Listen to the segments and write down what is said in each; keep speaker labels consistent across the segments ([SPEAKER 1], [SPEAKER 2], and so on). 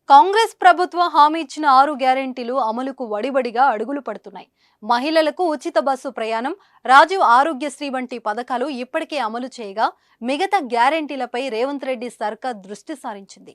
[SPEAKER 1] కాంగ్రెస్ ప్రభుత్వం హామీ ఇచ్చిన 6 గ్యారెంటీలు అమలుకు వడివడిగా అడుగులు పడుతున్నాయి. మహిళలకు ఉచిత బస్సు ప్రయాణం, రాజీవ్ ఆరోగ్యశ్రీ వంటి పథకాలు ఇప్పటికే అమలు చేయగా మిగతా గ్యారెంటీలపై రేవంత్ రెడ్డి సర్కార్ దృష్టి సారించింది.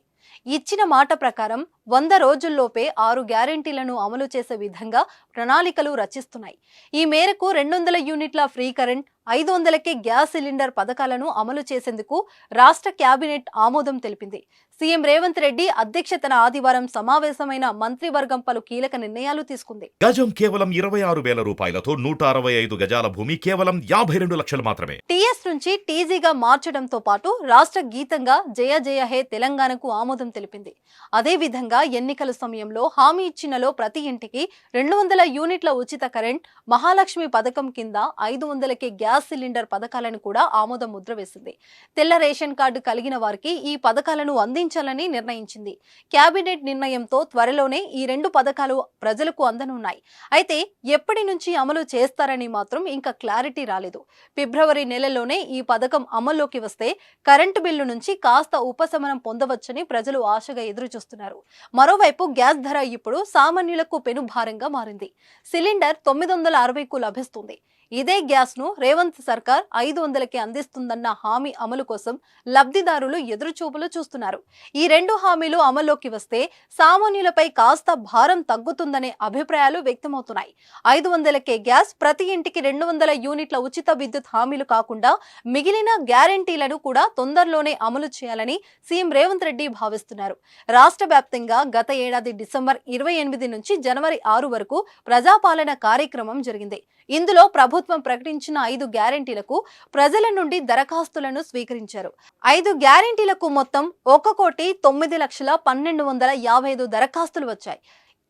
[SPEAKER 1] ఇచ్చిన మాట ప్రకారం 100 రోజుల్లోపే 6 గ్యారెంటీలను అమలు చేసే విధంగా ప్రణాళికలు రచిస్తున్నాయి. ఈ మేరకు 200 యూనిట్ల ఫ్రీ కరెంట్, 500కే గ్యాస్ సిలిండర్ పథకాలను అమలు చేసేందుకు రాష్ట్ర కేబినెట్ ఆమోదం తెలిపింది. సీఎం రేవంత్ రెడ్డి అధ్యక్షతన ఆదివారం సమావేశమైన మంత్రివర్గం పలు కీలక నిర్ణయాలు తీసుకుంది.
[SPEAKER 2] గజం కేవలం 26,000 రూపాయలతో 165 గజాల భూమి కేవలం 52 లక్షలు మాత్రమే.
[SPEAKER 1] టీఎస్ నుంచి టీజీగా మార్చడంతో పాటు రాష్ట్ర గీతంగా జయ జయ హే తెలంగాణకు ఆమోదం తెలిపింది. అదేవిధంగా ఎన్నికల సమయంలో హామీ ఇచ్చినలో ప్రతి ఇంటికి 200 యూనిట్ల ఉచిత కరెంట్, మహాలక్ష్మి పథకం కింద 500కే గ్యాస్ సిలిండర్ పథకాలను కూడా ఆమోదం ముద్ర వేసింది. తెల్ల రేషన్ కార్డు కలిగిన వారికి ఈ పథకాలను అందించాలని నిర్ణయించింది. కేబినెట్ నిర్ణయంతో త్వరలోనే ఈ 2 పథకాలు ప్రజలకు అందనున్నాయి. అయితే ఎప్పటి నుంచి అమలు చేస్తారని మాత్రం ఇంకా క్లారిటీ రాలేదు. ఫిబ్రవరి నెలలోనే ఈ పథకం అమల్లోకి వస్తే కరెంటు బిల్లు నుంచి కాస్త ఉపశమనం పొందవచ్చని ప్రజలు ఆశగా ఎదురుచూస్తున్నారు. మరోవైపు గ్యాస్ ధర ఇప్పుడు సామాన్యులకు పెనుభారంగా మారింది. సిలిండర్ 960కు లభిస్తుంది. ఇదే గ్యాస్ ను రేవంత్ సర్కార్ 500కి అందిస్తుందన్న హామీ అమలు కోసం లబ్ధిదారులు ఎదురుచూపులు చూస్తున్నారు. ఈ 2 హామీలు అమల్లోకి వస్తే సామాన్యులపై కాస్త భారం తగ్గుతుందనే అభిప్రాయాలు వ్యక్తమవుతున్నాయి. 500కే గ్యాస్, ప్రతి ఇంటికి 200 యూనిట్ల ఉచిత విద్యుత్ హామీలు కాకుండా మిగిలిన గ్యారెంటీలను కూడా తొందరలోనే అమలు చేయాలని సీఎం రేవంత్ రెడ్డి భావిస్తున్నారు. రాష్ట్ర వ్యాప్తంగా గత ఏడాది డిసెంబర్ 28 నుంచి జనవరి 6 వరకు ప్రజాపాలన కార్యక్రమం జరిగింది. ఇందులో ప్రభుత్వం ప్రకటించిన 5 గ్యారెంటీలకు ప్రజల నుండి దరఖాస్తులను స్వీకరించారు. 5 గ్యారెంటీలకు మొత్తం 1,09,12,155 దరఖాస్తులు వచ్చాయి.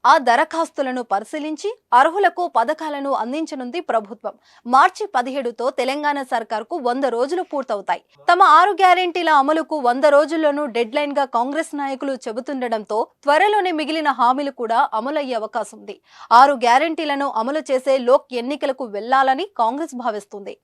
[SPEAKER 1] ఆ దరఖాస్తులను పరిశీలించి అర్హులకు పథకాలను అందించనుంది ప్రభుత్వం. మార్చి 17తో తెలంగాణ సర్కార్కు 100 రోజులు పూర్తవుతాయి. తమ 6 గ్యారెంటీల అమలుకు 100 రోజుల్లోనూ డెడ్ లైన్ గా కాంగ్రెస్ నాయకులు చెబుతుండటంతో త్వరలోనే మిగిలిన హామీలు కూడా అమలయ్యే అవకాశం ఉంది. 6 గ్యారెంటీలను అమలు చేసే లోక్ ఎన్నికలకు వెళ్లాలని కాంగ్రెస్ భావిస్తుంది.